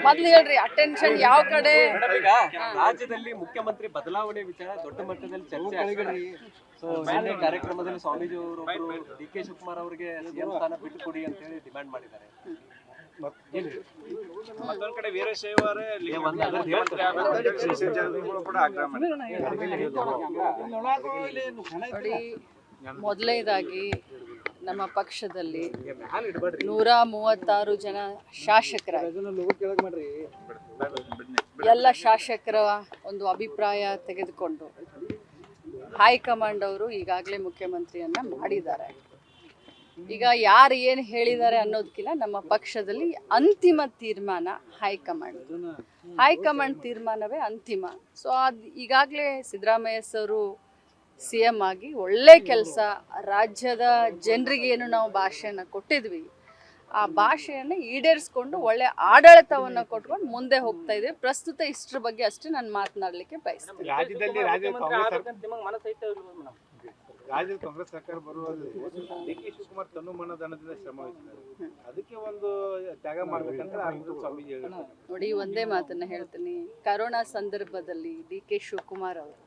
ಮೊದ್ಲು ಹೇಳ್ರಿ ಅಟೆನ್ಷನ್ ಯಾವ ಕಡೆ. ರಾಜ್ಯದಲ್ಲಿ ಮುಖ್ಯಮಂತ್ರಿ ಬದಲಾವಣೆ ವಿಚಾರ ದೊಡ್ಡ ಮಟ್ಟದಲ್ಲಿ ಚರ್ಚೆ ಆಗಿದೆ. ಮಾನ್ಯ ಕಾರ್ಯಕ್ರಮದಲ್ಲಿ ಸ್ವಾಮೀಜಿ ಅವರೊಬ್ಬರು ಡಿ.ಕೆ. ಶಿವಕುಮಾರ್ ಅವರಿಗೆ ಸಿಎಂ ಸ್ಥಾನ ಬಿಟ್ಟುಕೊಡಿ ಅಂತ ಹೇಳಿ ಡಿಮ್ಯಾಂಡ್ ಮಾಡಿದ್ದಾರೆ. ಮತ್ತೊಂದ್ ಕಡೆ ವೀರಶೈವರೇ ಮೊದಲನೇದಾಗಿ ನಮ್ಮ ಪಕ್ಷದಲ್ಲಿ 136 ಜನ ಶಾಸಕರ ಎಲ್ಲ ಶಾಸಕರ ಒಂದು ಅಭಿಪ್ರಾಯ ತೆಗೆದುಕೊಂಡು ಹೈಕಮಾಂಡ್ ಅವರು ಈಗಾಗಲೇ ಮುಖ್ಯಮಂತ್ರಿಯನ್ನ ಮಾಡಿದ್ದಾರೆ. ಈಗ ಯಾರು ಏನು ಹೇಳಿದ್ದಾರೆ ಅನ್ನೋದಕ್ಕಿಂತ ನಮ್ಮ ಪಕ್ಷದಲ್ಲಿ ಅಂತಿಮ ತೀರ್ಮಾನ ಹೈಕಮಾಂಡ್ ತೀರ್ಮಾನವೇ ಅಂತಿಮ. ಸೊ ಅದು ಈಗಾಗಲೇ ಸಿದ್ದರಾಮಯ್ಯ ಅವರು CM ಆಗಿ ಒಳ್ಳೆ ಕೆಲಸ, ರಾಜ್ಯದ ಜನರಿಗೆ ಏನು ನಾವು ಭಾಷೆಯನ್ನು ಕೊಟ್ಟಿದ್ವಿ ಆ ಭಾಷೆಯನ್ನು ಈಡೇರಿಸ್ಕೊಂಡು ಒಳ್ಳೆ ಆಡಳಿತವನ್ನು ಕೊಟ್ಕೊಂಡು ಮುಂದೆ ಹೋಗ್ತಾ ಇದ್ದೀವಿ. ಪ್ರಸ್ತುತ ಇಷ್ಟರ ಬಗ್ಗೆ ಅಷ್ಟೇ ನಾನು ಮಾತನಾಡಲಿಕ್ಕೆ ಬಯಸ್ತೀನಿ. ರಾಜ್ಯದ ಕಾಂಗ್ರೆಸ್ ಸರ್ಕಾರ ಬರುವಲ್ಲಿ ಡಿ.ಕೆ. ಶಿವಕುಮಾರ್ ತನ್ನ ಮನಧನದಿಂದ ಶ್ರಮ ವಹಿಸಿದ್ದಾರೆ, ಅದಕ್ಕೆ ಒಂದು ತ್ಯಾಗ ಮಾಡ್ಬೇಕಂತ ಸ್ವಾಮೀಜಿ ಹೇಳಿದ್ದಾರೆ. ನೋಡಿ, ಒಂದೇ ಮಾತನ್ನ ಹೇಳ್ತೀನಿ. ಕರೋನಾ ಸಂದರ್ಭದಲ್ಲಿ ಡಿ.ಕೆ. ಶಿವಕುಮಾರ್ ಅವರು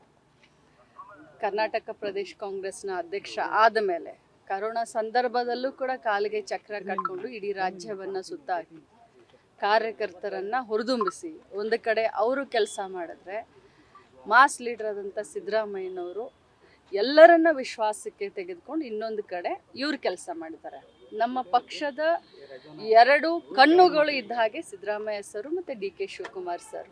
ಕರ್ನಾಟಕ ಪ್ರದೇಶ ಕಾಂಗ್ರೆಸ್ನ ಅಧ್ಯಕ್ಷ ಆದ ಮೇಲೆ ಕರೋನಾ ಸಂದರ್ಭದಲ್ಲೂ ಕೂಡ ಕಾಲಿಗೆ ಚಕ್ರ ಕಟ್ಕೊಂಡು ಇಡೀ ರಾಜ್ಯವನ್ನು ಸುತ್ತಾಕಿ ಕಾರ್ಯಕರ್ತರನ್ನು ಹುರಿದುಂಬಿಸಿ ಒಂದು ಕಡೆ ಅವರು ಕೆಲಸ ಮಾಡಿದ್ರೆ, ಮಾಸ್ ಲೀಡರ್ ಆದಂಥ ಸಿದ್ದರಾಮಯ್ಯನವರು ಎಲ್ಲರನ್ನ ವಿಶ್ವಾಸಕ್ಕೆ ತೆಗೆದುಕೊಂಡು ಇನ್ನೊಂದು ಕಡೆ ಇವ್ರು ಕೆಲಸ ಮಾಡಿದ್ದಾರೆ. ನಮ್ಮ ಪಕ್ಷದ 2 ಕಣ್ಣುಗಳು ಇದ್ದ ಹಾಗೆ ಸಿದ್ದರಾಮಯ್ಯ ಸರ್ ಮತ್ತು ಡಿ.ಕೆ. ಶಿವಕುಮಾರ್ ಸರ್.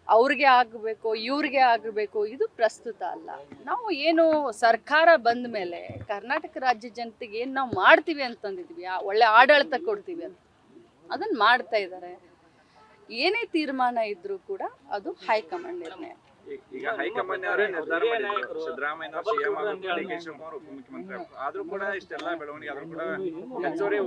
ಅವ್ರಿಗೆ ಆಗಬೇಕು, ಇವ್ರಿಗೆ ಆಗಬೇಕು, ಇದು ಪ್ರಸ್ತುತ ಅಲ್ಲ. ನಾವು ಏನು ಸರ್ಕಾರ ಬಂದ ಮೇಲೆ ಕರ್ನಾಟಕ ರಾಜ್ಯ ಜನತೆಗೆ ಏನು ನಾವು ಮಾಡ್ತೀವಿ ಅಂತಂದಿದ್ವಿ, ಒಳ್ಳೆ ಆಡಳಿತ ಕೊಡ್ತೀವಿ ಅಂತ ಅದನ್ನು ಮಾಡ್ತಾ ಇದ್ದಾರೆ. ಏನೇ ತೀರ್ಮಾನ ಇದ್ರೂ ಕೂಡ ಅದು ಹೈಕಮಾಂಡ್ ನಿರ್ಣಯ. ಈಗ ಹೈಕಮಾಂಡ್ ಅವರೇ ನಿರ್ಧಾರ ಮಾಡಿದ್ರು, ಸಿದ್ದರಾಮಯ್ಯ ಸಿಎಂ ಆಗಬೇಕು, ಡಿ.ಕೆ. ಶಿವಕುಮಾರ್ ಉಪಮುಖ್ಯಮಂತ್ರಿ ಆಗಬೇಕು. ಆದ್ರೂ ಕೂಡ ಇಷ್ಟೆಲ್ಲ ಬೆಳವಣಿಗೆ ಆದ್ರೂ ಕೂಡ ಹೆಚ್ಚುವರಿ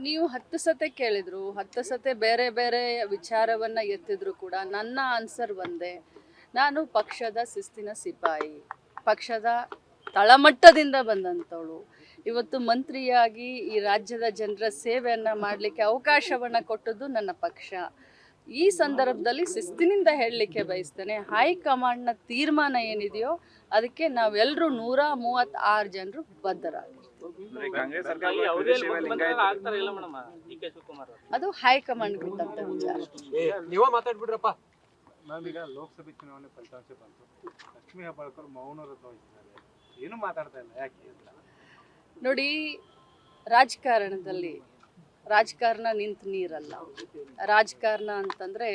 ನೀವು 10 ಸತೆ ಕೇಳಿದ್ರು, 10 ಸತೆ ಬೇರೆ ಬೇರೆ ವಿಚಾರವನ್ನ ಎತ್ತಿದ್ರು ಕೂಡ ನನ್ನ ಆನ್ಸರ್ ಒಂದೇ. ನಾನು ಪಕ್ಷದ ಶಿಸ್ತಿನ ಸಿಪಾಯಿ, ಪಕ್ಷದ ತಳಮಟ್ಟದಿಂದ ಬಂದಂಥವಳು. ಇವತ್ತು ಮಂತ್ರಿಯಾಗಿ ಈ ರಾಜ್ಯದ ಜನರ ಸೇವೆಯನ್ನು ಮಾಡಲಿಕ್ಕೆ ಅವಕಾಶವನ್ನು ಕೊಟ್ಟದ್ದು ನನ್ನ ಪಕ್ಷ. ಈ ಸಂದರ್ಭದಲ್ಲಿ ಶಿಸ್ತಿನಿಂದ ಹೇಳಲಿಕ್ಕೆ ಬಯಸ್ತೇನೆ, ಹೈಕಮಾಂಡ್ನ ತೀರ್ಮಾನ ಏನಿದೆಯೋ ಅದಕ್ಕೆ ನಾವೆಲ್ಲರೂ 136 ಜನರು ಬದ್ಧರಾಗಿರ್ತೀವಿ. ಅದು ಹೈಕಮಾಂಡ್ ಬಿಟ್ಟಂತ ವಿಚಾರ. ನೀವು ಮಾತಾಡ್ಬಿಡ್ರಪ್ಪ. ನಾವೀಗ ಲೋಕಸಭೆ ಚುನಾವಣೆ ಫಲಿತಾಂಶ ಬಂತು, ಲಕ್ಷ್ಮೀ ಹೆಬ್ಬಾಳ್ಕರ್ ಮೌನವ್ರತ ವಹಿಸಿದ್ದಾರೆ, ಏನು ಮಾತಾಡ್ತಾ ಇಲ್ಲ, ಯಾಕೆ? ನೋಡಿ, ರಾಜಕಾರಣ ನಿಂತ ನೀರಲ್ಲ. ರಾಜಕಾರಣ ಅಂತಂದರೆ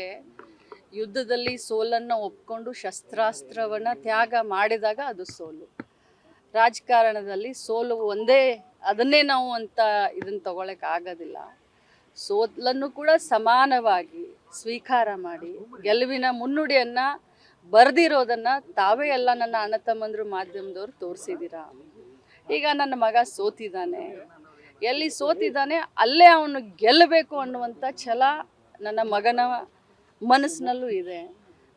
ಯುದ್ಧದಲ್ಲಿ ಸೋಲನ್ನು ಒಪ್ಕೊಂಡು ಶಸ್ತ್ರಾಸ್ತ್ರವನ್ನು ತ್ಯಾಗ ಮಾಡಿದಾಗ ಅದು ಸೋಲು. ರಾಜಕಾರಣದಲ್ಲಿ ಸೋಲು ಒಂದೇ, ಅದನ್ನೇ ನಾವು ಅಂತ ಇದನ್ನು ತಗೊಳಕ್ಕೆ ಆಗೋದಿಲ್ಲ. ಸೋಲನ್ನು ಕೂಡ ಸಮಾನವಾಗಿ ಸ್ವೀಕಾರ ಮಾಡಿ ಗೆಲುವಿನ ಮುನ್ನುಡಿಯನ್ನು ಬರೆದಿರೋದನ್ನು ತಾವೇ ಎಲ್ಲ ನನ್ನ ಅಣ್ಣ ತಮ್ಮಂದರು ಮಾಧ್ಯಮದವರು ತೋರಿಸಿದ್ದೀರಾ. ಈಗ ನನ್ನ ಮಗ ಸೋತಿದ್ದಾನೆ, ಎಲ್ಲಿ ಸೋತಿದ್ದಾನೆ ಅಲ್ಲೇ ಅವನು ಗೆಲ್ಲಬೇಕು ಅನ್ನುವಂಥ ಛಲ ನನ್ನ ಮಗನ ಮನಸ್ಸಿನಲ್ಲೂ ಇದೆ.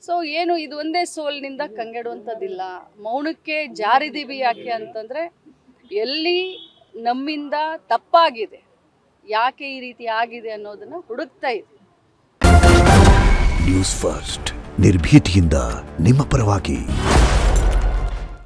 ಸೊ ಏನು ಇದು ಒಂದೇ ಸೋಲಿನಿಂದ ಕಂಗೆಡುವಂಥದ್ದಿಲ್ಲ. ಮೌನಕ್ಕೆ ಜಾರಿದೀವಿ ಯಾಕೆ ಅಂತಂದರೆ ಎಲ್ಲಿ ನಮ್ಮಿಂದ ತಪ್ಪಾಗಿದೆ, ಯಾಕೆ ಈ ರೀತಿ ಆಗಿದೆ ಅನ್ನೋದನ್ನು ಹುಡುಕ್ತಾ ಇದೆ. ನ್ಯೂಸ್ ಫಸ್ಟ್ ನಿರ್ಭೀತಿಯಿಂದ ನಿಮ್ಮ ಪರವಾಗಿ.